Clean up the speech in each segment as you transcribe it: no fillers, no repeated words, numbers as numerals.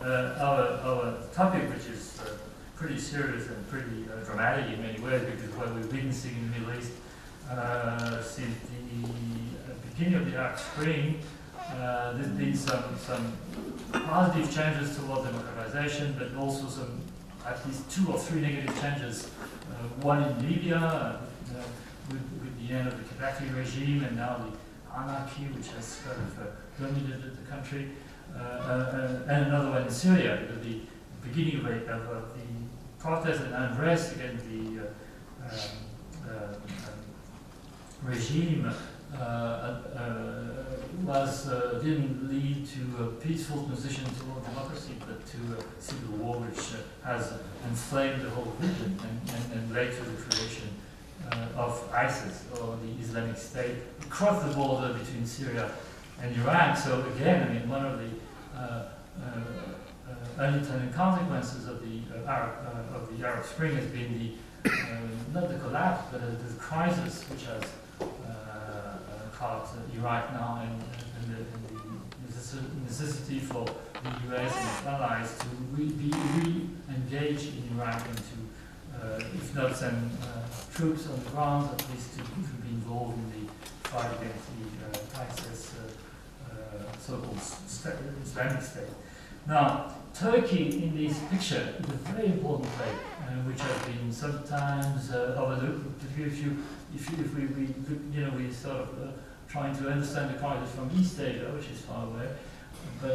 our topic, which is pretty serious and pretty dramatic in many ways, because what we're witnessing in the Middle East since the beginning of the Arab Spring, there's been some positive changes toward democratization, but also some at least 2 or 3 negative changes. One in Libya, with the end of the Gaddafi regime, and now the anarchy, which has kind of dominated the country, and another one in Syria, at the beginning of the protest and unrest against the regime didn't lead to a peaceful transition toward democracy, but to a civil war which has inflamed the whole region and led to the creation of ISIS, or the Islamic State, across the border between Syria and Iraq. So again, I mean, one of the unintended consequences of the Arab Spring has been not the collapse, but the crisis which has caught Iraq now, and the necessity for the US and its allies to be re-engaged in Iraq and to, if not send troops on the ground, at least to be involved in the fight against the ISIS so-called Islamic State. Now, Turkey in this picture is a very important place, which has been sometimes overlooked. If we sort of trying to understand the crisis from East Asia, which is far away. But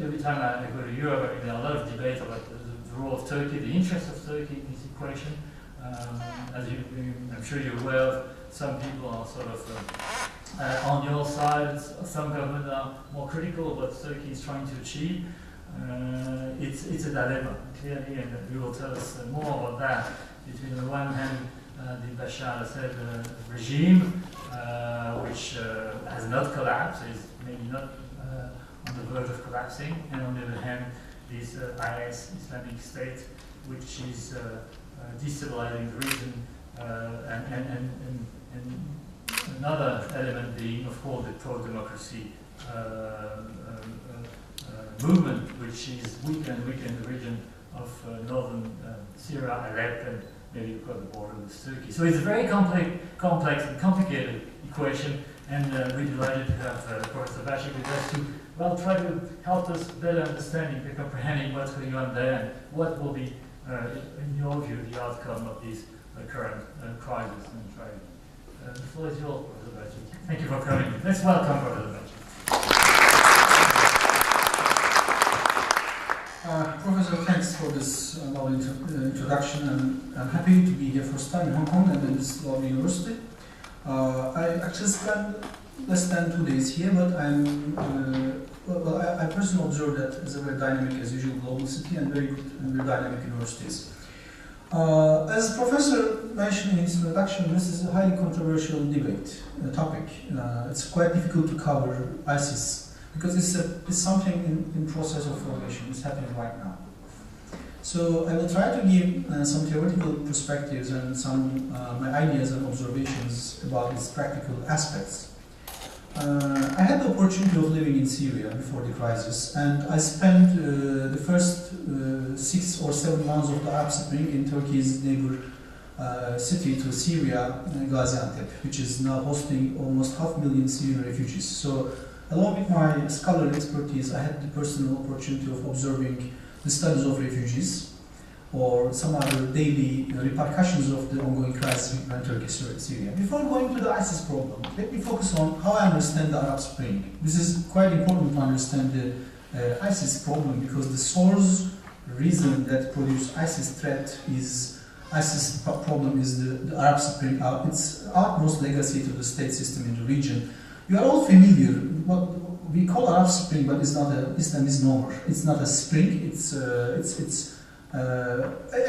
every time I go to Europe, there are a lot of debate about the role of Turkey, the interest of Turkey in this equation. I'm sure you're aware of, some people are sort of on your side. Some governments are more critical of what Turkey is trying to achieve. It's a dilemma, clearly, and you will tell us more about that. Between the one hand, the Bashar al-Assad regime, which has not collapsed, is maybe not on the verge of collapsing, and on the other hand, this IS, Islamic State, which is destabilizing the region, and another element being, of course, the pro-democracy movement, which is weakened in the region of northern Syria, Aleppo, and maybe you've got the border with Turkey. So it's a very complex and complicated equation, and we're delighted to have Professor Bashir with us to try to help us better understanding and comprehending what's going on there, and what will be, in your view, the outcome of this current crisis and trade. The floor is yours, Professor Bashir. Thank you for coming. Let's welcome Professor Bashir. Professor, thanks for this lovely introduction, and I'm happy to be here first time in Hong Kong and in this lovely university. I actually spent less than 2 days here, but I personally observe that it's a very dynamic, as usual, global city and very good and very dynamic universities. As the professor mentioned in his introduction, this is a highly controversial debate topic. It's quite difficult to cover ISIS, because it's something in process of formation. It's happening right now. So I will try to give some theoretical perspectives and some my ideas and observations about its practical aspects. I had the opportunity of living in Syria before the crisis, and I spent the first 6 or 7 months of the Arab Spring in Turkey's neighbor city to Syria, Gaziantep, which is now hosting almost 500,000 Syrian refugees. So, along with my scholarly expertise, I had the personal opportunity of observing the studies of refugees or some other daily repercussions of the ongoing crisis in Turkey, Syria. Before going to the ISIS problem, let me focus on how I understand the Arab Spring. This is quite important to understand the ISIS problem, because the source reason that produced ISIS threat is ISIS problem is the Arab Spring, its utmost legacy to the state system in the region. You are all familiar. What we call Arab Spring, but it's not a misnomer. It's not a spring.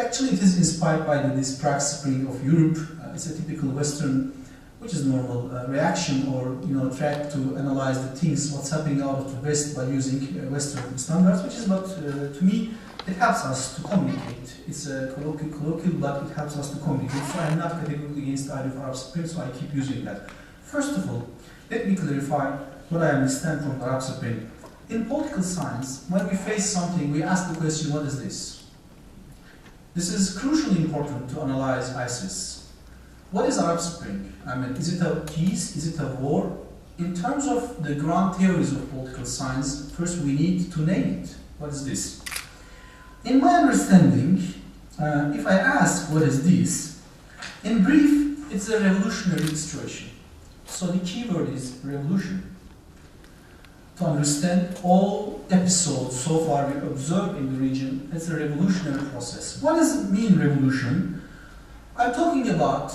Actually, it is inspired by this Prague Spring of Europe. It's a typical Western, which is normal reaction or track to analyze the things, what's happening out of the West by using Western standards, which is what to me it helps us to communicate. It's a colloquial, but it helps us to communicate. So I'm not categorically against the idea of Arab Spring, so I keep using that. First of all, let me clarify what I understand from Arab Spring. in political science, when we face something, we ask the question, what is this? This is crucially important to analyze ISIS. What is Arab Spring? I mean, is it a peace? Is it a war? In terms of the ground theories of political science, first we need to name it. What is this? In my understanding, if I ask what is this, in brief, it's a revolutionary situation. So the keyword is revolution. To understand all episodes so far we observed in the region, it's a revolutionary process. What does it mean, revolution? I'm talking about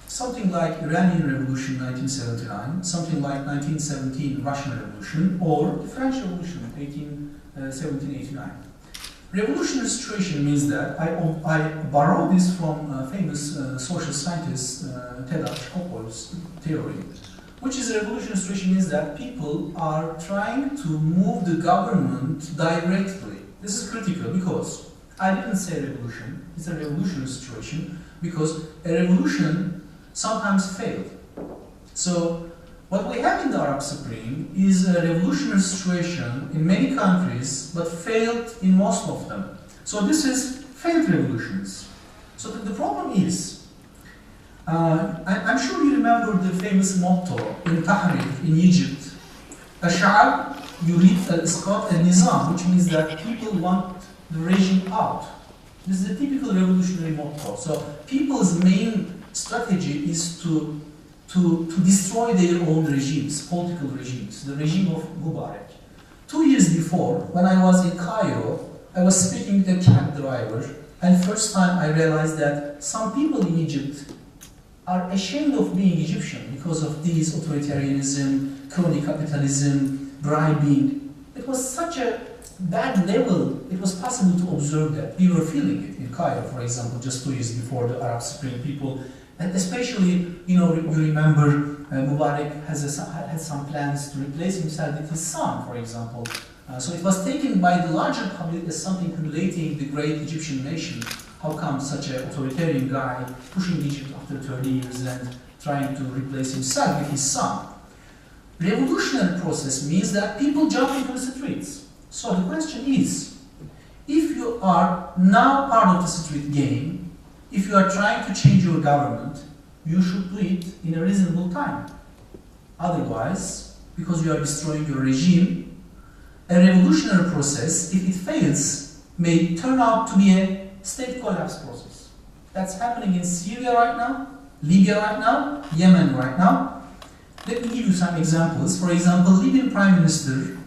something like Iranian Revolution 1979, something like 1917 Russian Revolution, or the French Revolution 1789. Revolutionary situation means that I borrow this from famous social scientist Tadeusz Kopol's theory, which is a revolutionary situation means that people are trying to move the government directly. This is critical because I didn't say revolution, it's a revolutionary situation because a revolution sometimes failed. So what we have in the Arab Spring is a revolutionary situation in many countries, but failed in most of them. So this is failed revolutions. So the problem is, I'm sure you remember the famous motto in Tahrir in Egypt, الشعب يريد الإسقاط النظام, which means that people want the regime out. This is a typical revolutionary motto. So people's main strategy is to destroy their own regimes, political regimes, the regime of Mubarak. 2 years before, when I was in Cairo, I was speaking to a cab driver, and first time I realized that some people in Egypt are ashamed of being Egyptian because of these authoritarianism, crony capitalism, bribing. It was such a bad level, it was possible to observe that. We were feeling it in Cairo, for example, just 2 years before the Arab Spring. People, and especially, you know, you remember Mubarak had some plans to replace himself with his son, for example. So it was taken by the larger public as something relating the great Egyptian nation. How come such an authoritarian guy pushing Egypt after 30 years and trying to replace himself with his son? Revolutionary process means that people jump into the streets. So the question is, if you are now part of the street game, if you are trying to change your government, you should do it in a reasonable time. Otherwise, because you are destroying your regime, a revolutionary process, if it fails, may turn out to be a state collapse process. That's happening in Syria right now, Libya right now, Yemen right now. Let me give you some examples. For example, Libyan Prime Minister,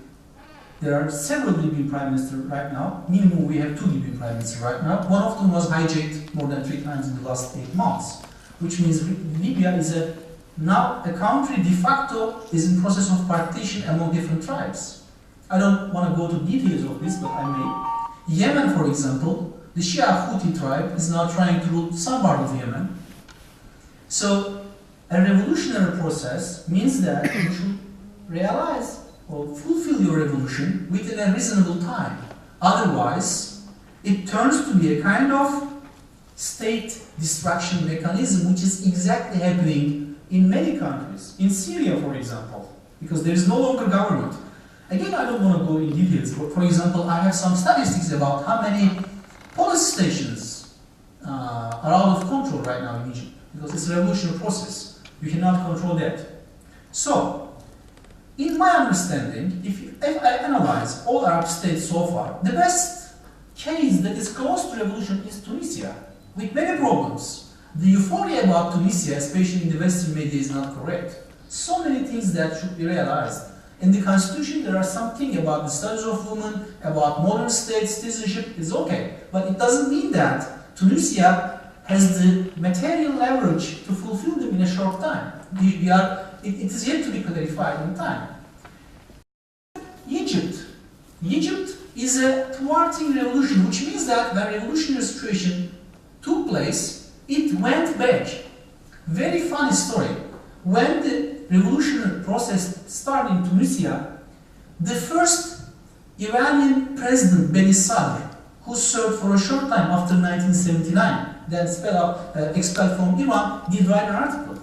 there are several Libyan Prime Ministers right now. Minimum, we have 2 Libyan Prime Ministers right now. One of them was hijacked more than 3 times in the last 8 months, which means Libya is now a country de facto is in process of partition among different tribes. I don't want to go to details of this, but I may. Yemen, for example, the Shia Houthi tribe is now trying to rule some part of Yemen. So a revolutionary process means that you should realize or fulfill your revolution within a reasonable time. Otherwise, it turns to be a kind of state destruction mechanism, which is exactly happening in many countries. In Syria, for example, because there is no longer government. Again, I don't want to go in details, but for example, I have some statistics about how many police stations are out of control right now in Egypt, because it's a revolutionary process. You cannot control that. So, in my understanding, if I analyze all Arab states so far, the best case that is close to revolution is Tunisia, with many problems. The euphoria about Tunisia, especially in the Western media, is not correct. So many things that should be realized. In the constitution, there are something about the status of women, about modern state citizenship is okay, but it doesn't mean that Tunisia has the material leverage to fulfill them in a short time. It is yet to be clarified in time. Egypt is a thwarting revolution, which means that when revolutionary situation took place, it went back. Very funny story. When the revolutionary process started in Tunisia, the first Iranian president, Ben Sadr, who served for a short time after 1979, then expelled from Iran, did write an article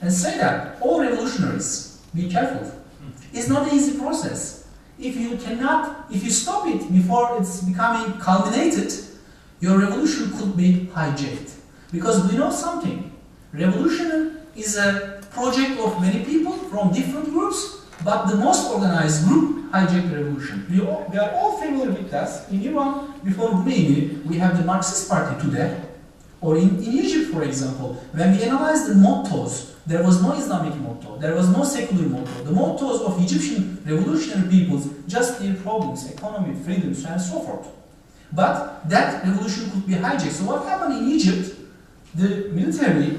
and say that all revolutionaries, be careful. It's not an easy process. if you stop it before it's becoming culminated, your revolution could be hijacked. Because we know something. Revolution is a project of many people from different groups, but the most organized group hijacked the revolution. We are all familiar with that. In Iran, before Khomeini, we have the Marxist party today. Or in Egypt, for example, when we analyze the mottos, there was no Islamic motto, there was no secular motto. The mottos of Egyptian revolutionary peoples, just their problems, economy, freedom, and so forth. But that revolution could be hijacked. So what happened in Egypt? The military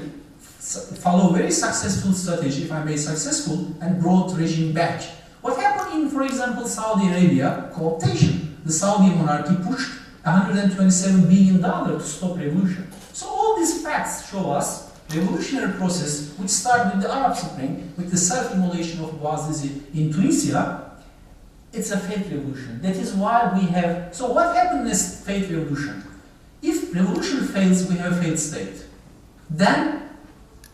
followed very successful strategy, if I may successful, and brought regime back. What happened in, for example, Saudi Arabia? Co-optation. The Saudi monarchy pushed $127 billion to stop revolution. So all these facts show us revolutionary process which started with the Arab Spring, with the self-immolation of Bouazizi in Tunisia. It's a failed revolution. That is why we have... So what happened in this failed revolution? If revolution fails, we have a failed state. Then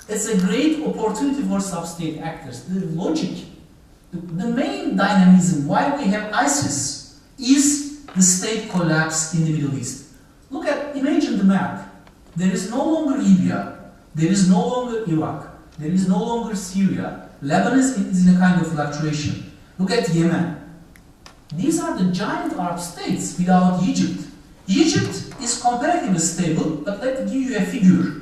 it's a great opportunity for sub-state actors. The logic, the main dynamism why we have ISIS is the state collapse in the Middle East. Imagine the map. There is no longer Libya. There is no longer Iraq. There is no longer Syria. Lebanon is in a kind of fluctuation. Look at Yemen. These are the giant Arab states without Egypt. Egypt is comparatively stable, but let me give you a figure.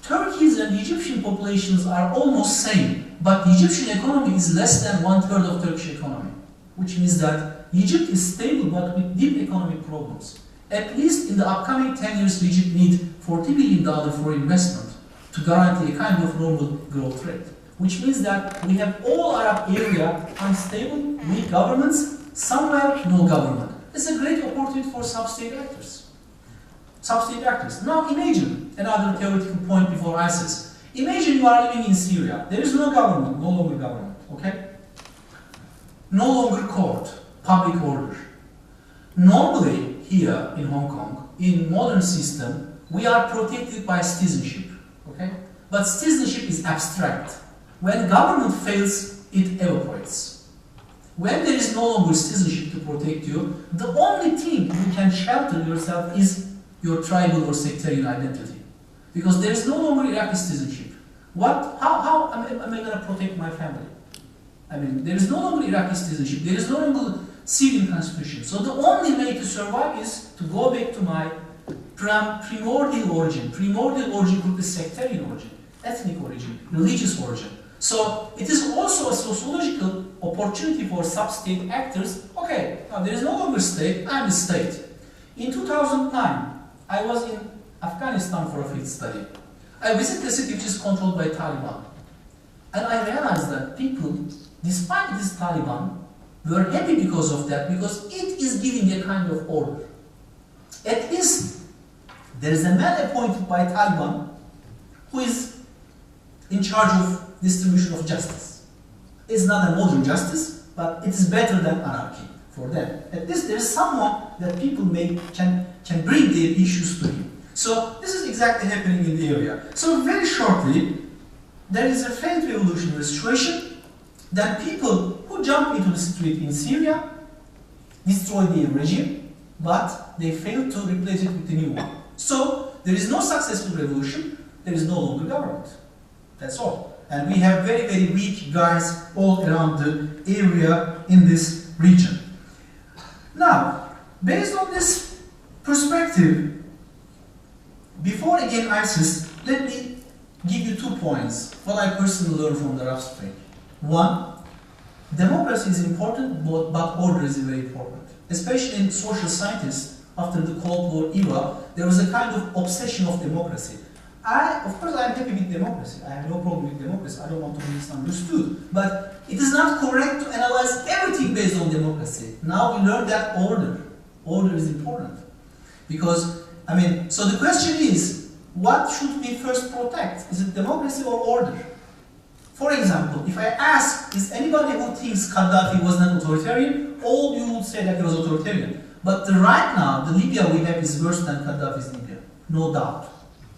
Turkey's and Egyptian populations are almost same, but the Egyptian economy is less than 1/3 of Turkish economy, which means that Egypt is stable but with deep economic problems. At least in the upcoming 10 years, Egypt needs $40 billion for investment to guarantee a kind of normal growth rate, which means that we have all Arab area unstable, weak governments, somewhere no government. It's a great opportunity for sub-state actors. Sub-state actors. Now imagine another theoretical point before ISIS. Imagine you are living in Syria. There is no government, no longer government, okay? No longer court, public order. Normally, here in Hong Kong, in modern system, we are protected by citizenship, okay? But citizenship is abstract. When government fails, it evaporates. When there is no longer citizenship to protect you, the only thing you can shelter yourself is your tribal or sectarian identity. Because there is no longer Iraqi citizenship. How am I going to protect my family? I mean, there is no longer Iraqi citizenship. There is no longer Syrian constitution. So the only way to survive is to go back to my primordial origin. Primordial origin could be sectarian origin, ethnic origin, religious origin. So it is also a sociological opportunity for sub-state actors. Okay, now there is no longer state, I am a state. In 2009, I was in Afghanistan for a field study. I visited a city which is controlled by Taliban. And I realized that people, despite this Taliban, were happy because of that, because it is giving a kind of order. At least there is a man appointed by Taliban who is in charge of distribution of justice. It's not a modern justice, but it is better than anarchy for them. At least there is someone that people can bring their issues to him. So this is exactly happening in the area. So very shortly, there is a failed revolutionary situation. Then people who jump into the street in Syria destroy their regime, but they fail to replace it with a new one. So there is no successful revolution, there is no longer government. That's all. And we have very, very weak guys all around the area in this region. Now, based on this perspective, before again ISIS, let me give you 2 points, what I personally learned from the Arab Spring. One, democracy is important, but order is very important. Especially in social scientists, after the Cold War era, there was a kind of obsession of democracy. Of course, I am happy with democracy. I have no problem with democracy. I don't want to be misunderstood. But it is not correct to analyze everything based on democracy. Now we learn that order is important. Because, so the question is, what should we first protect? Is it democracy or order? For example, if I ask, is anybody who thinks Gaddafi was not authoritarian, all you would say that he was authoritarian. But right now, the Libya we have is worse than Gaddafi's Libya, no doubt.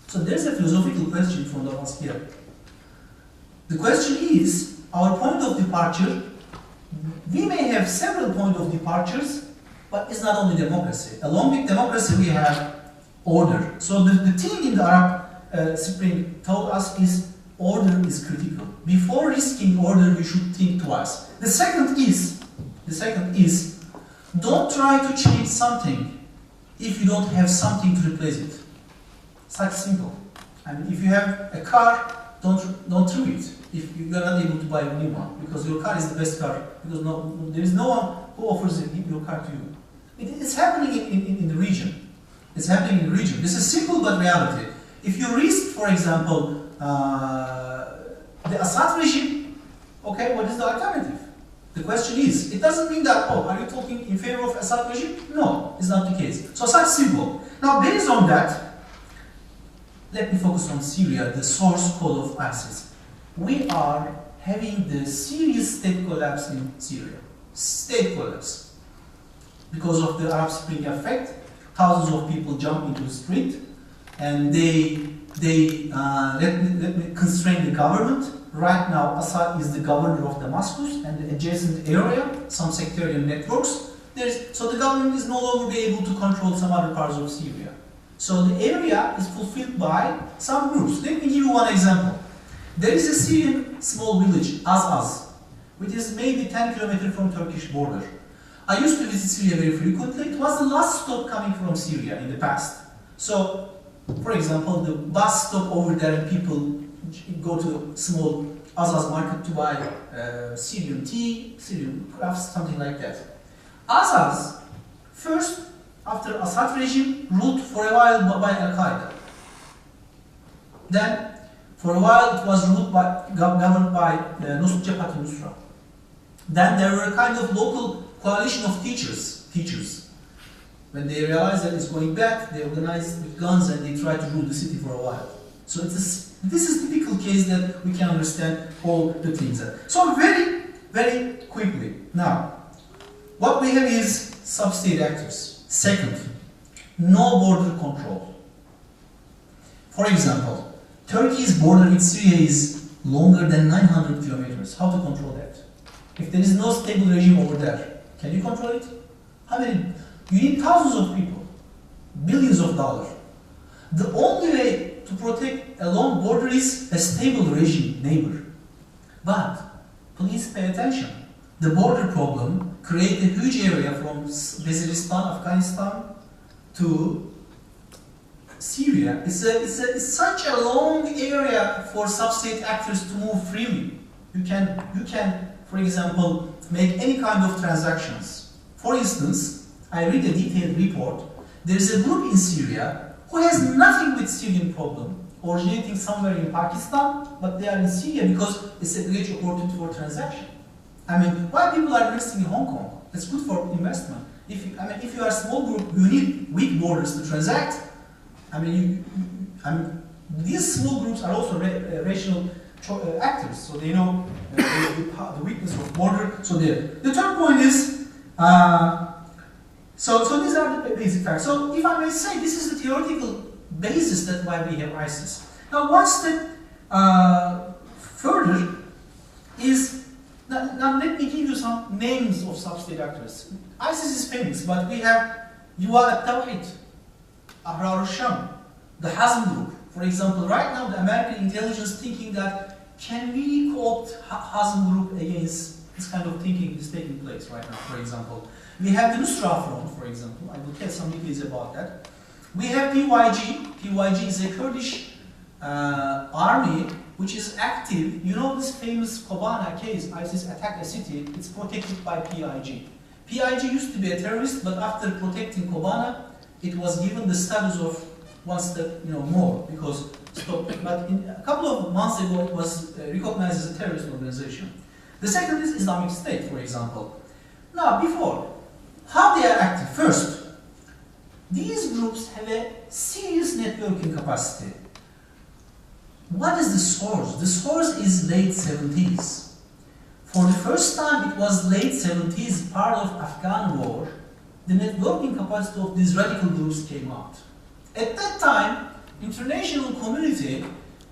So there's a philosophical question in front of us here. The question is, our point of departure we may have several points of departures, but it's not only democracy. Along with democracy, we have order. So the thing in the Arab Spring told us is order is critical. Before risking order, we should think twice. The second is, don't try to change something if you don't have something to replace it. It's that simple. I mean, if you have a car, don't throw it if you are not able to buy a new one, because your car is the best car, because there is no one who offers your car to you. It's happening in the region. It's happening in the region. This is simple but reality. If you risk, for example, the Assad regime, okay, what is the alternative? The question is, it doesn't mean that, oh, are you talking in favor of Assad regime? No, it's not the case. So that's simple. Now, based on that, let me focus on Syria, the source code of ISIS. We are having the serious state collapse in Syria. State collapse. Because of the Arab Spring effect, thousands of people jump into the street, and let me constrain the government. Right now, Assad is the governor of Damascus and the adjacent area, some sectarian networks. So the government is no longer be able to control some other parts of Syria. So the area is fulfilled by some groups. Let me give you one example. There is a Syrian small village, Az, which is maybe 10 kilometers from Turkish border. I used to visit Syria very frequently. It was the last stop coming from Syria in the past. So, for example, the bus stop over there, and people go to small Azaz market to buy Syrian tea, Syrian crafts, something like that. Azaz, first, after Assad regime, ruled for a while by Al-Qaeda. Then, for a while, it was ruled by, governed by Jabhat al-Nusra. Then there were a kind of local coalition of teachers. When they realized that it's going bad, they organized with guns and they tried to rule the city for a while. So this is a typical case that we can understand all the things. So very, very quickly. Now, what we have is sub-state actors. Second, no border control. For example, Turkey's border with Syria is longer than 900 kilometers. How to control that? If there is no stable regime over there, can you control it? How many? You need thousands of people, billions of dollars. The only way to protect a long border is a stable regime, neighbor. But please pay attention. The border problem creates a huge area from Waziristan, Afghanistan to Syria. It's such a long area for sub-state actors to move freely. You can, for example, make any kind of transactions. For instance, I read a detailed report. There is a group in Syria who has nothing with Syrian problem, originating somewhere in Pakistan, but they are in Syria because it's a great opportunity for transaction. I mean, why people are investing in Hong Kong? It's good for investment. If you are a small group, you need weak borders to transact. These small groups are also rational actors, so they know the weakness of border. So there. The third point is, so these are the basic facts. So if I may say, this is the theoretical basis that why we have ISIS. Now one step further is, now let me give you some names of sub-state actors. ISIS is famous, but we have Yuwa al-Tawhid, Ahrar al-Sham, the Hazm group. For example, right now the American intelligence thinking that can we co-opt Hazm group against this kind of thinking is taking place right now, for example. We have the Nusra Front, for example. I will tell some details about that. We have PYG. PYG is a Kurdish army which is active. You know this famous Kobana case, ISIS attacked a city, it's protected by PYG. PYG used to be a terrorist, but after protecting Kobana, it was given the status of one step more, because but a couple of months ago it was recognized as a terrorist organization. The second is Islamic State, for example. Now, before, how they are active? First, these groups have a serious networking capacity. What is the source? The source is late 70s. For the first time, it was late 70s, part of Afghan war, the networking capacity of these radical groups came out. At that time, international community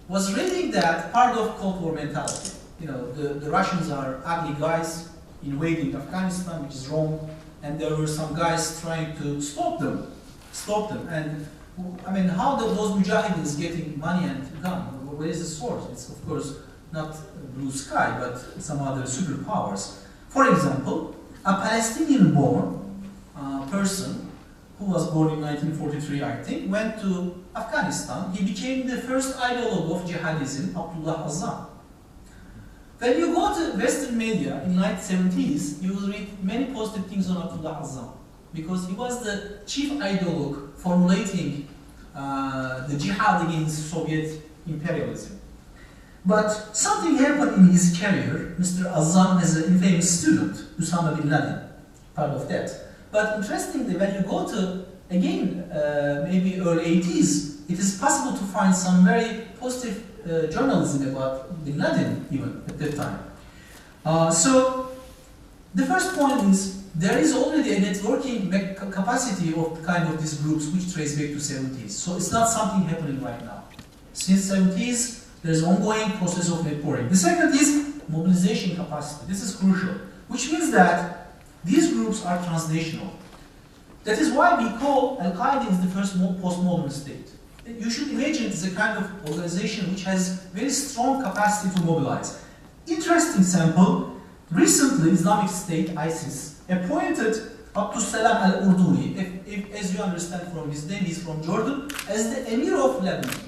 was reading that part of Cold War mentality. The Russians are ugly guys, invading Afghanistan, which is wrong, and there were some guys trying to stop them. And I mean, how those mujahideens getting money and gun? Where is the source? It's of course not blue sky, but some other superpowers. For example, a Palestinian-born person who was born in 1943, I think, went to Afghanistan. He became the first ideologue of jihadism, Abdullah Azzam. When you go to Western media in the 1970s, you will read many positive things on Abdullah Azzam, because he was the chief ideologue formulating the jihad against Soviet imperialism. But something happened in his career. Mr. Azzam is an infamous student, Osama bin Laden, part of that. But interestingly, when you go to, again, maybe early 80s, it is possible to find some very positive journalism about bin Laden even at that time. So the first point is, there is already a networking capacity of kind of these groups which trace back to 70s. So it's not something happening right now. Since 70s, there is ongoing process of networking. The second is mobilization capacity. This is crucial, which means that these groups are transnational. That is why we call Al-Qaeda is the first postmodern state. You should imagine it is a kind of organization which has very strong capacity to mobilize. Interesting sample, recently Islamic State, ISIS, appointed Abdus Salam al-Urduni, if, as you understand from his name, he's from Jordan, as the Emir of Lebanon.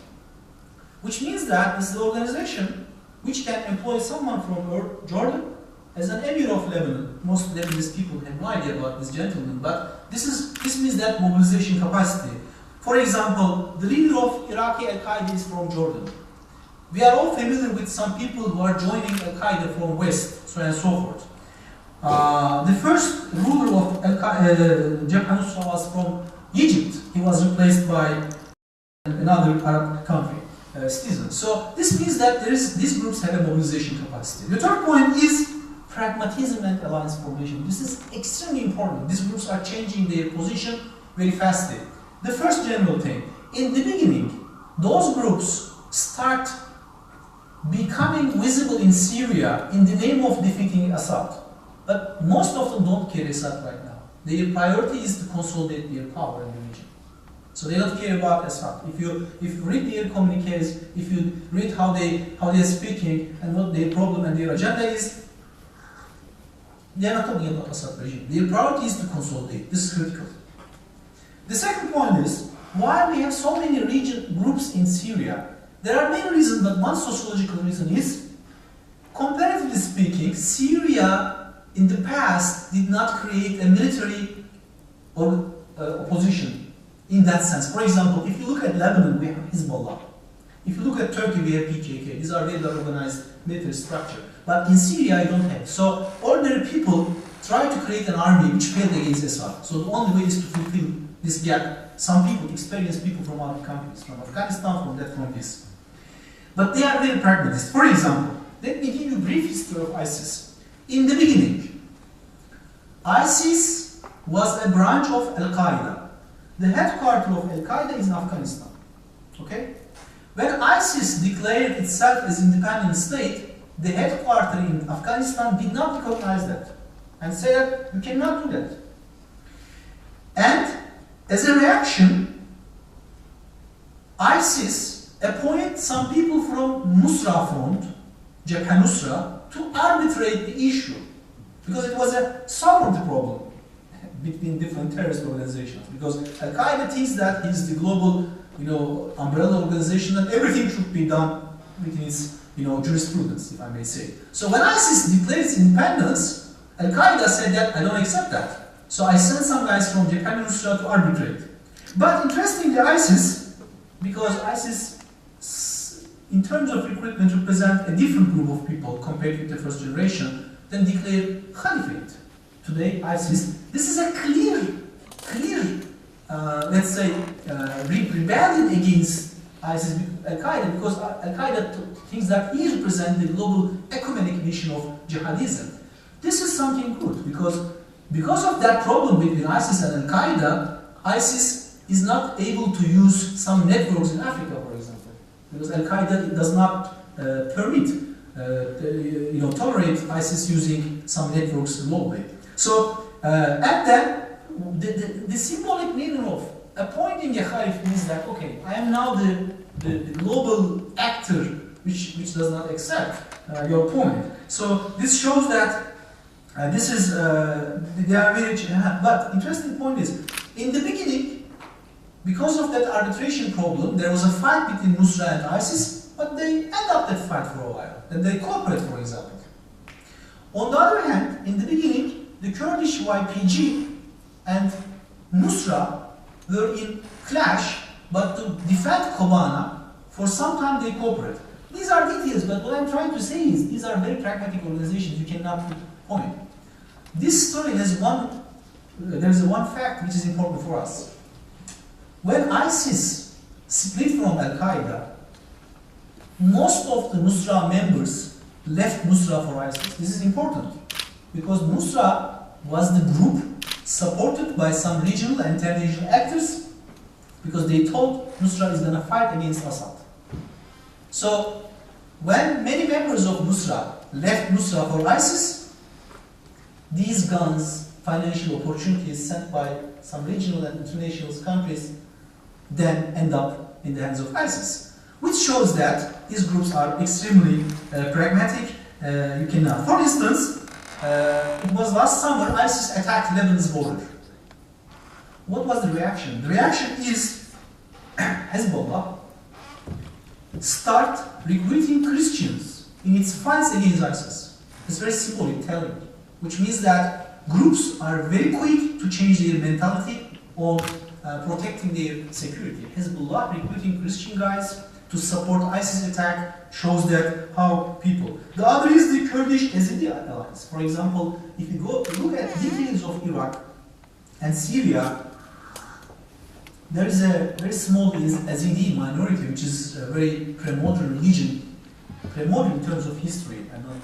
Which means that this is the organization which can employ someone from Jordan as an Emir of Lebanon. Most Lebanese people have no idea about this gentleman, but this means that mobilization capacity. For example, the leader of Iraqi Al-Qaeda is from Jordan. We are all familiar with some people who are joining Al-Qaeda from West, so on and so forth. The first ruler of Jabhat al-Nusra was from Egypt. He was replaced by another Arab country citizen. So this means that these groups have a mobilization capacity. The third point is pragmatism and alliance formation. This is extremely important. These groups are changing their position very fastly. The first general thing, in the beginning, those groups start becoming visible in Syria in the name of defeating Assad. But most of them don't care Assad right now. Their priority is to consolidate their power in the region. So they don't care about Assad. If you read their communiques, if you read how they are speaking and what their problem and their agenda is, they are not talking about Assad regime. Their priority is to consolidate. This is critical. The second point is why we have so many groups in Syria. There are many reasons, but one sociological reason is, comparatively speaking, Syria in the past did not create a military opposition in that sense. For example, if you look at Lebanon, we have Hezbollah. If you look at Turkey, we have PKK. These are very organized military structure. But in Syria, you don't have. So ordinary people try to create an army which failed against Assad. So the only way is to fulfill this gap. Some people, experienced people from other countries, from Afghanistan, from this. But they are very pragmatist. For example, let me give you a brief history of ISIS. In the beginning, ISIS was a branch of Al-Qaeda. The headquarters of Al-Qaeda is in Afghanistan. Okay? When ISIS declared itself as independent state, the headquarters in Afghanistan did not recognize that and said, you cannot do that. And as a reaction, ISIS appointed some people from Nusra Front, Jabhat al-Nusra, to arbitrate the issue, because it was a sovereignty problem between different terrorist organizations. Because Al-Qaeda thinks that it is the global, umbrella organization and everything should be done within its, jurisprudence, if I may say. So when ISIS declared its independence, Al-Qaeda said that I don't accept that. So I sent some guys from Jabhat al-Nusra to arbitrate. But interestingly, ISIS, because ISIS, in terms of recruitment, represent a different group of people compared with the first generation, then declared caliphate. Today, ISIS, this is a clear, let's say, rebellion against ISIS, Al-Qaeda, because Al-Qaeda thinks that he represents the global ecumenic mission of jihadism. This is something good, because of that problem between ISIS and Al-Qaeda, ISIS is not able to use some networks in Africa, for example, because Al-Qaeda does not permit tolerate ISIS using some networks globally. So, and then the symbolic meaning of appointing a Khalif means that, okay, I am now the global actor which does not accept your opponent. So this shows that this is, they are very, but interesting point is, in the beginning, because of that arbitration problem, there was a fight between Nusra and ISIS, but they end up that fight for a while, and they cooperate, for example. On the other hand, in the beginning, the Kurdish YPG and Nusra were in clash, but to defend Kobana, for some time they cooperate. These are details, but what I'm trying to say is, these are very pragmatic organizations, you cannot put point. This story has there's one fact which is important for us. When ISIS split from Al-Qaeda, most of the Nusra members left Nusra for ISIS. This is important, because Nusra was the group supported by some regional and international actors, because they thought Nusra is going to fight against Assad. So, when many members of Nusra left Nusra for ISIS, these guns, financial opportunities sent by some regional and international countries, then end up in the hands of ISIS, which shows that these groups are extremely pragmatic. You cannot. For instance, it was last summer ISIS attacked Lebanon's border. What was the reaction? The reaction is Hezbollah start recruiting Christians in its fights against ISIS. It's very symbolic telling, which means that groups are very quick to change their mentality on protecting their security. Hezbollah recruiting Christian guys to support ISIS attack shows that how people. The other is the Kurdish Yazidi alliance. For example, if you go look at details of Iraq and Syria, there is a very small Yazidi minority, which is a very pre-modern religion, pre-modern in terms of history. I'm not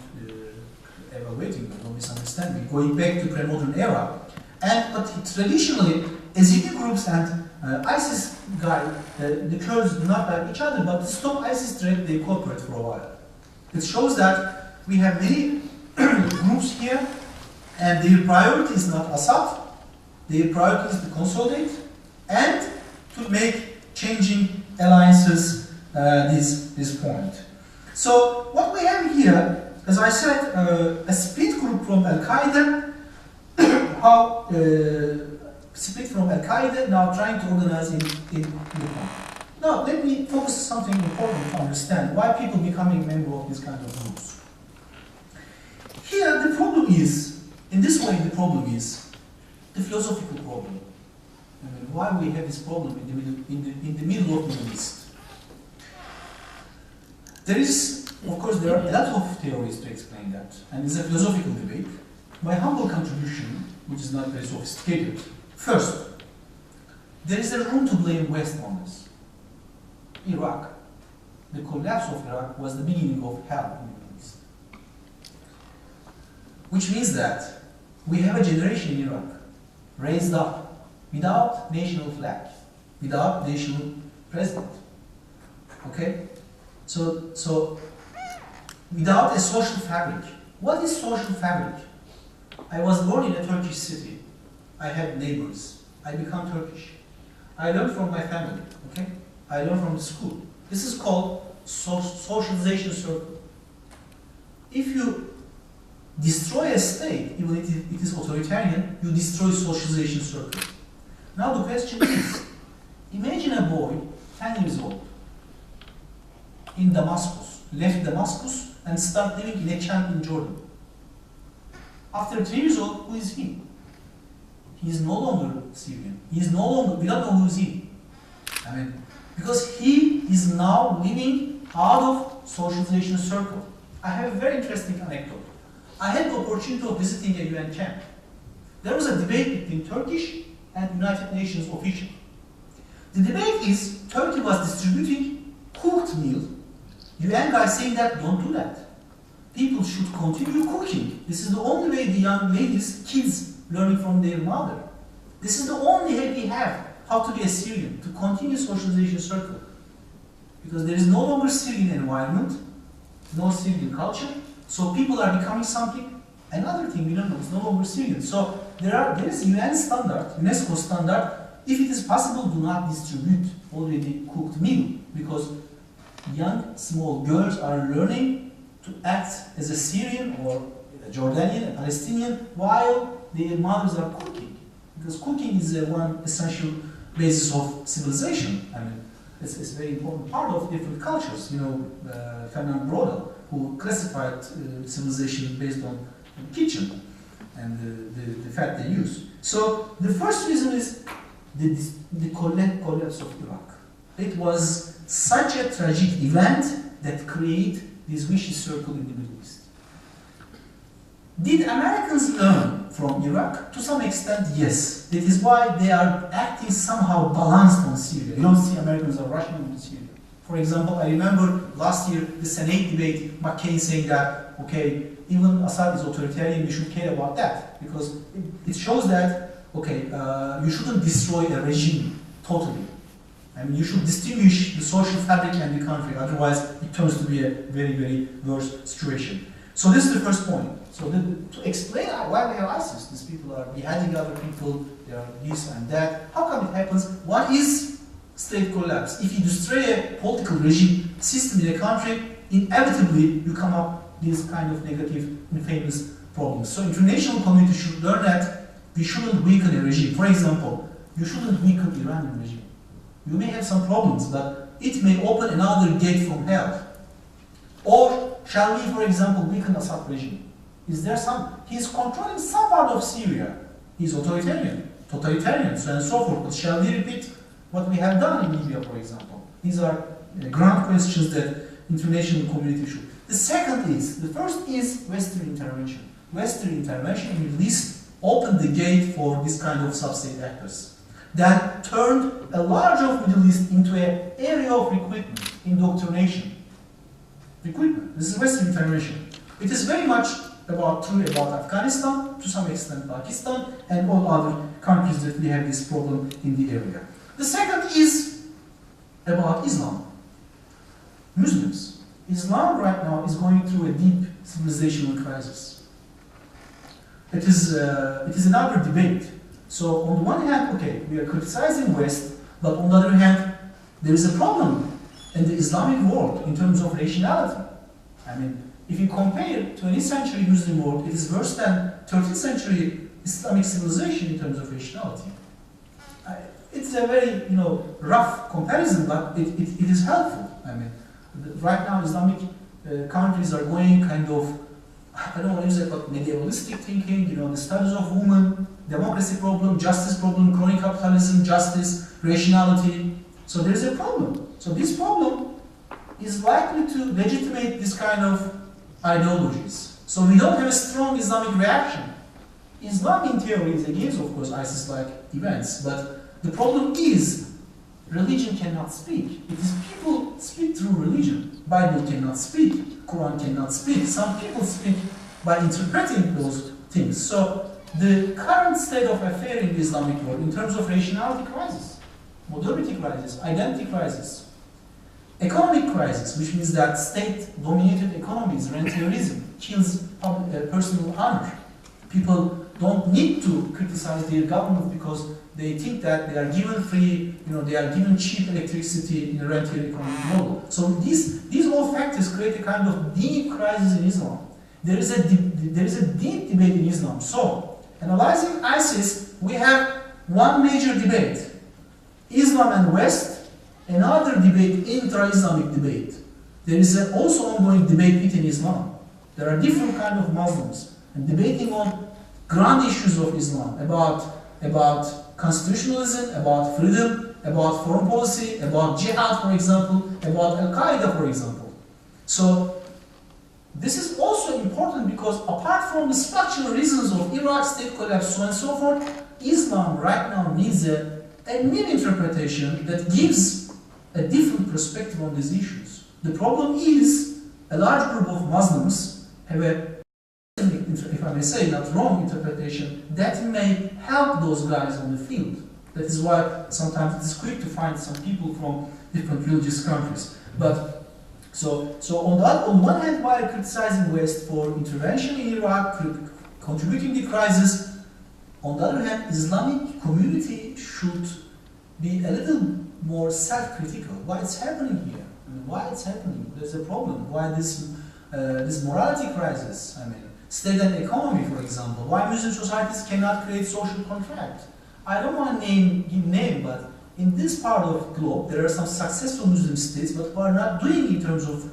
evaluating, don't misunderstand me, going back to pre-modern era. But traditionally, Yazidi groups and ISIS the Kurds do not like each other, but to stop ISIS threat, they cooperate for a while. It shows that we have many groups here, and their priority is not Assad, their priority is to consolidate and to make changing alliances this point. So what we have here, as I said, a split group from Al-Qaeda, how split from Al-Qaeda, now trying to organize in Lebanon. Now, let me focus on something important to understand why people becoming a member of this kind of groups. Here, the problem is, in this way, the problem is the philosophical problem. I mean, why we have this problem in the middle of the Middle East. There is, of course, there are a lot of theories to explain that, and it's a philosophical debate. My humble contribution, which is not very sophisticated. First, there is a room to blame West on this. Iraq. The collapse of Iraq was the beginning of hell in the Middle East. Which means that we have a generation in Iraq raised up without national flag, without national president. Okay? So without a social fabric. What is social fabric? I was born in a Turkish city. I had neighbors. I become Turkish. I learned from my family, okay? I learned from the school. This is called socialization circle. If you destroy a state, even if it is authoritarian, you destroy socialization circle. Now the question is, imagine a boy, 10 years old, in Damascus, left Damascus and start living in a camp in Jordan. After 3 years old, who is he? He is no longer Syrian. He is no longer, we don't know who is he. I mean, because he is now living out of socialization circle. I have a very interesting anecdote. I had the opportunity of visiting a UN camp. There was a debate between Turkish and United Nations officials. The debate is, Turkey was distributing cooked meal. UN guys saying that, don't do that. People should continue cooking. This is the only way the young ladies, kids, learning from their mother. This is the only way we have how to be a Syrian, to continue socialization circle. Because there is no longer Syrian environment, no Syrian culture, so people are becoming something. Another thing we don't know is no longer Syrian. So there is UN standard, UNESCO standard. If it is possible, do not distribute already cooked meal, because young small girls are learning to act as a Syrian or a Jordanian, a Palestinian, while their mothers are cooking. Because cooking is one essential basis of civilization. I mean, it's a very important part of different cultures. You know, Fernand Braudel, who classified civilization based on kitchen and the fat they use. So the first reason is the collapse of Iraq. It was such a tragic event that created this vicious circle in the Middle East. Did Americans learn from Iraq? To some extent, yes. That is why they are acting somehow balanced on Syria. You don't see Americans are rushing into Syria. For example, I remember last year the Senate debate, McCain saying that, okay, even Assad is authoritarian, we should care about that. Because it shows that, okay, you shouldn't destroy a regime totally. I mean, you should distinguish the social fabric and the country, otherwise it turns to be a very, very worse situation. So this is the first point. So to explain why we have ISIS, these people are beheading other people, they are this and that. How come it happens? What is state collapse? If you destroy a political regime system in a country, inevitably you come up with this kind of negative, infamous problems. So international community should learn that we shouldn't weaken a regime. For example, you shouldn't weaken the Iranian regime. You may have some problems, but it may open another gate from hell. Or shall we, for example, weaken Assad regime? Is there some? He's controlling some part of Syria. He's authoritarian, totalitarian, so and so forth. But shall we repeat what we have done in Libya, for example? These are grand questions that international community should. The second is, the first is Western intervention. Western intervention in the Middle East opened the gate for this kind of sub-state actors that turned a large of Middle East into an area of recruitment, indoctrination. Recruitment. This is Western intervention. It is very much true about Afghanistan, to some extent Pakistan, and all other countries that we have this problem in the area. The second is about Islam. Muslims. Islam right now is going through a deep civilizational crisis. It is another debate. So on the one hand, okay, we are criticizing West, but on the other hand, there is a problem in the Islamic world in terms of rationality. I mean, if you compare 20th century Muslim world, it is worse than 13th century Islamic civilization in terms of rationality. It's a very, rough comparison, but it is helpful. I mean, right now Islamic countries are going kind of, I don't want to use it, but medievalistic thinking, the studies of women, democracy problem, justice problem, crony capitalism, justice, rationality. So there is a problem. So this problem is likely to legitimate this kind of ideologies. So we don't have a strong Islamic reaction. Islam in theory is against, of course, ISIS-like events, but the problem is religion cannot speak. It is people speak through religion. Bible cannot speak, Quran cannot speak. Some people speak by interpreting those things. So the current state of affairs in the Islamic world in terms of rationality crisis, modernity crisis, identity crisis, economic crisis, which means that state-dominated economies, rentierism, kills personal honor. People don't need to criticize their government because they think that they are given free, they are given cheap electricity in a rentier economic model. So these all factors create a kind of deep crisis in Islam. There is a deep debate in Islam. So, analyzing ISIS, we have one major debate. Islam and West. Another debate, intra-Islamic debate. There is also ongoing debate within Islam. There are different kinds of Muslims and debating on grand issues of Islam about constitutionalism, about freedom, about foreign policy, about jihad, for example, about Al-Qaeda, for example. So this is also important because apart from the structural reasons of Iraq state collapse, so on and so forth, Islam right now needs a new interpretation that gives a different perspective on these issues. The problem is a large group of Muslims have a, if I may say, not wrong interpretation that may help those guys on the field. That is why sometimes it is quick to find some people from different religious countries. But So on one hand, while criticizing West for intervention in Iraq, contributing to the crisis, on the other hand, Islamic community should be a little more self-critical. Why it's happening here? I mean, why it's happening? There's a problem. Why this morality crisis? I mean, state and economy, for example. Why Muslim societies cannot create social contract? I don't want to give name, but in this part of the globe, there are some successful Muslim states, but who are not doing in terms of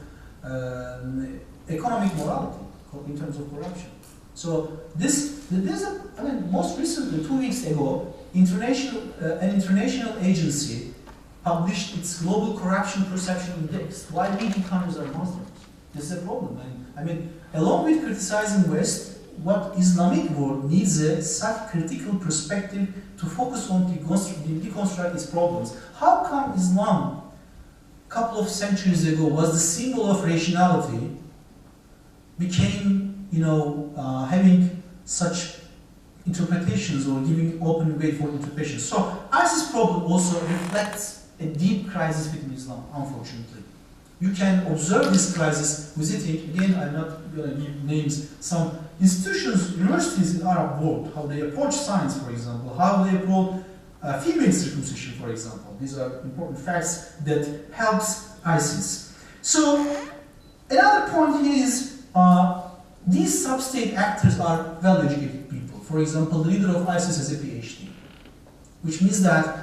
economic morality, in terms of corruption. So most recently, 2 weeks ago, an international agency published its Global Corruption Perception Index. Why leading countries are Muslims? This is a problem. I mean, along with criticizing West, what Islamic world needs a self-critical perspective to focus on deconstruct its problems. How come Islam, a couple of centuries ago, was the symbol of rationality, became, having such interpretations or giving open way for interpretations? So ISIS problem also reflects a deep crisis within Islam, unfortunately. You can observe this crisis visiting, again, I'm not going to give names, some institutions, universities in Arab world, how they approach science, for example, how they approach female circumcision, for example. These are important facts that helps ISIS. So, another point here is these sub-state actors are well-educated people. For example, the leader of ISIS has a PhD, which means that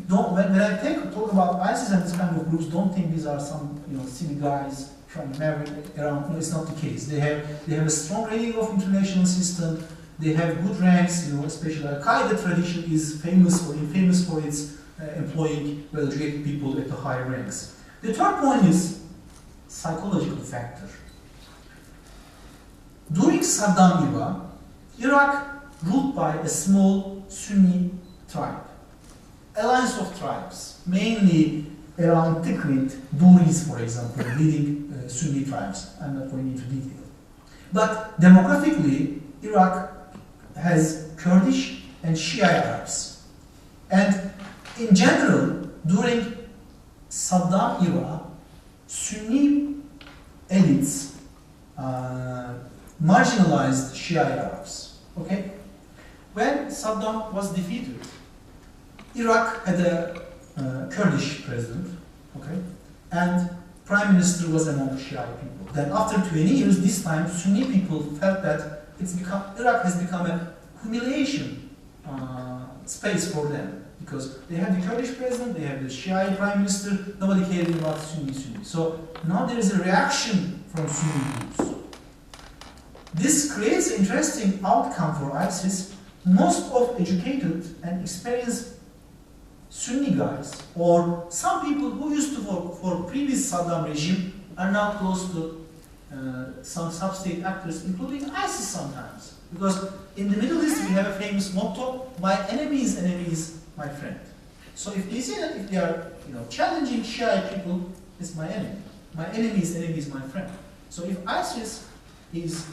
when I talk about ISIS and this kind of groups, don't think these are some silly guys trying to marry around. No, it's not the case. They have a strong rating of international system. They have good ranks. Especially Al-Qaeda tradition is famous or infamous for its employing well-educated people at the higher ranks. The third point is psychological factor. During Saddam era, Iraq ruled by a small Sunni tribe. Alliance of tribes, mainly around Tikrit, Duris, for example, leading Sunni tribes. I'm not going into detail. But demographically, Iraq has Kurdish and Shia Arabs. And in general, during Saddam era, Sunni elites marginalized Shia Arabs. Okay? When Saddam was defeated, Iraq had a Kurdish president, okay, and prime minister was among Shia people. Then after 20 years, this time Sunni people felt that Iraq has become a humiliation space for them, because they have the Kurdish president, they have the Shia prime minister, nobody cared about Sunni. So now there is a reaction from Sunni groups. This creates an interesting outcome for ISIS. Most of educated and experienced Sunni guys, or some people who used to work for previous Saddam regime, are now close to some sub-state actors, including ISIS sometimes. Because in the Middle East we have a famous motto, my enemy's enemy is my friend. So if they say that, if they are challenging Shia people, it's my enemy. My enemy's enemy is my friend. So if ISIS is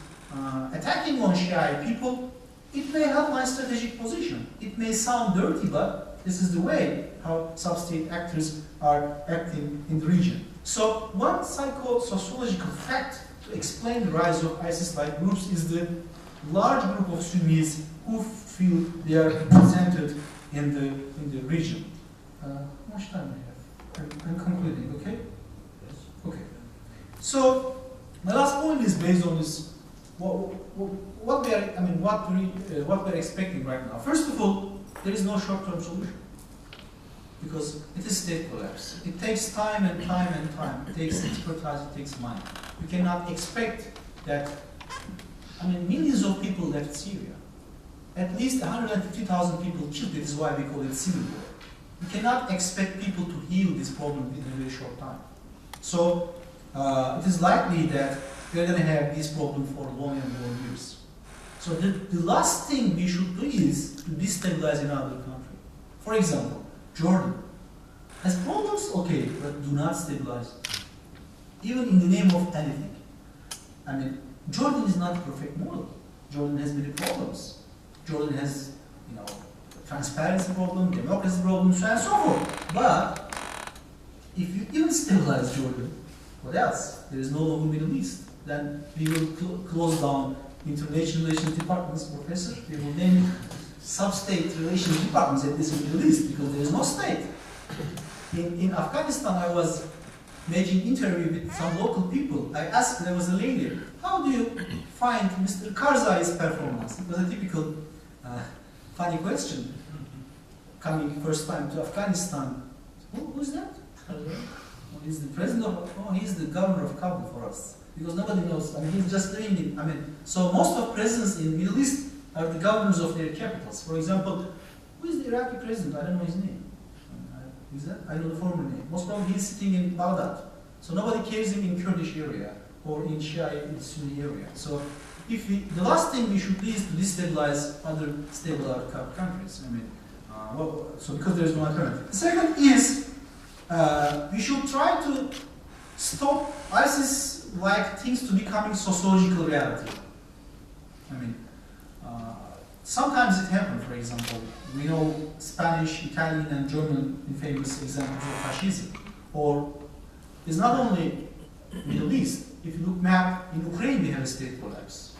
attacking on Shia people, it may help my strategic position. It may sound dirty, but this is the way how sub-state actors are acting in the region. So one psycho-sociological fact to explain the rise of ISIS-like groups is the large group of Sunnis who feel they are represented in the region. How much time do I have? I'm concluding, okay? Yes. Okay. So my last point is based on this. What we're expecting right now. First of all, there is no short-term solution, because it is state collapse. It takes time and time and time. It takes expertise, it takes money. We cannot expect that, millions of people left Syria. At least 150,000 people killed. This is why we call it civil war. We cannot expect people to heal this problem in a very short time. So it is likely that we're going to have this problem for long and long years. So the last thing we should do is to destabilize another country. For example, Jordan has problems, okay, but do not stabilize. Even in the name of anything. Jordan is not a perfect model. Jordan has many problems. Jordan has, transparency problem, democracy problem, so on and so forth. But if you even stabilize Jordan, What else? There is no longer Middle East. Then we will close down international relations departments, professor. We will name sub-state relations departments at least in the Middle East because there is no state. In Afghanistan, I was making interview with some local people. I asked, there was a lady, how do you find Mr. Karzai's performance? It was a typical funny question. Coming first time to Afghanistan, who's that? He's the president of, he's the governor of Kabul for us. Because nobody knows, I mean, he's just doing it. I mean, so most of presidents in the Middle East are the governors of their capitals. For example, who is the Iraqi president? I don't know his name. Who is that? I know the former name. Most probably he's sitting in Baghdad. So nobody cares him in Kurdish area or in Shia, in Sunni area. So if we, the last thing we should do is to destabilize other stable Arab countries. I mean, so because there is no alternative. The second is we should try to stop ISIS-like things to becoming sociological reality. I mean, sometimes it happens. For example, we know Spanish, Italian, and German famous examples of fascism. Or it's not only Middle East. If you look map in Ukraine, we have a state collapse.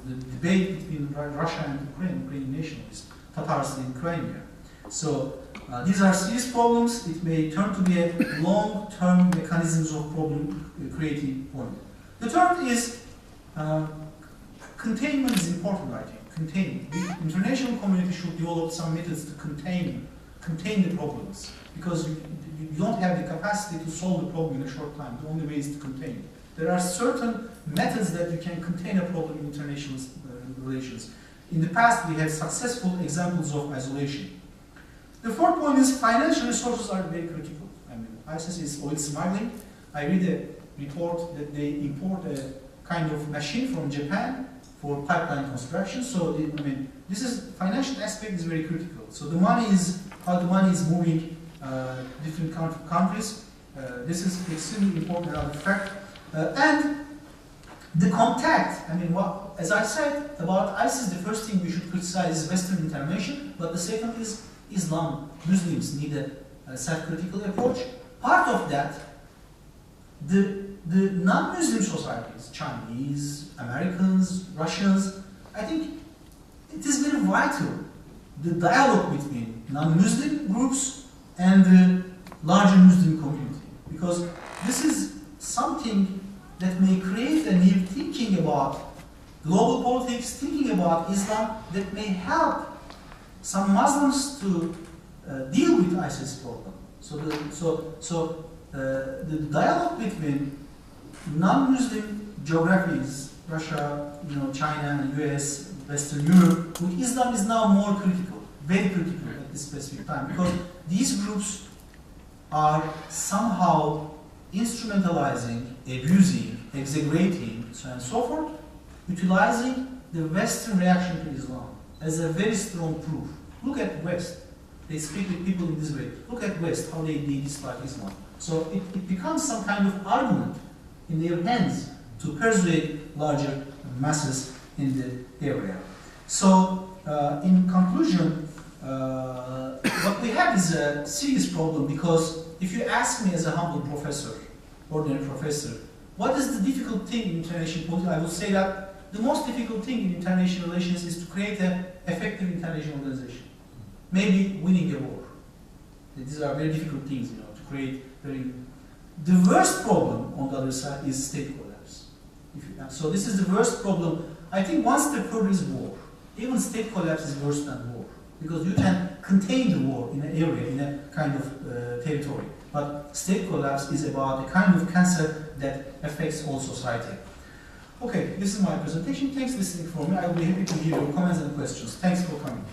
The debate between Russia and Ukrainian nationalists, Tatars in Crimea. So these are serious problems. It may turn to be a long-term mechanisms of problem creating point. The third is containment is important, I think. Containment. The international community should develop some methods to contain the problems because you don't have the capacity to solve the problem in a short time. The only way is to contain it. There are certain methods that you can contain a problem in international relations. In the past, we had successful examples of isolation. The fourth point is financial resources are very critical. I mean, ISIS is oil smuggling. I read a report that they import a kind of machine from Japan for pipeline construction. So, I mean, this is financial aspect is very critical. So the money is how the money is moving different countries. This is extremely important another fact. And the contact. I mean, as I said about ISIS, the first thing we should criticize is Western intervention, but the second is Islam. Muslims need a self-critical approach. Part of that, the non-Muslim societies, Chinese, Americans, Russians, I think it is very vital, the dialogue between non-Muslim groups and the larger Muslim community. Because this is something that may create a new thinking about global politics, thinking about Islam, that may help some Muslims to deal with ISIS problem. So the dialogue between non-Muslim geographies, Russia, China, and US, Western Europe, with Islam is now more critical, very critical at this specific time, because these groups are somehow instrumentalizing, abusing, exaggerating, so on and so forth, utilizing the Western reaction to Islam as a very strong proof. Look at West. They speak with people in this way. Look at West, how they dislike Islam. So it becomes some kind of argument in their hands to persuade larger masses in the area. So in conclusion, what we have is a serious problem, because if you ask me as a humble professor, ordinary professor, what is the difficult thing in international politics, I would say that the most difficult thing in international relations is to create an effective international organization. Maybe winning a war. These are very difficult things, to create very... The worst problem on the other side is state collapse. So this is the worst problem. I think one step further is war. Even state collapse is worse than war, because you can contain the war in an area, in a kind of territory. But state collapse is about a kind of cancer that affects whole society. Okay, this is my presentation. Thanks for listening for me. I will be happy to hear your comments and questions. Thanks for coming.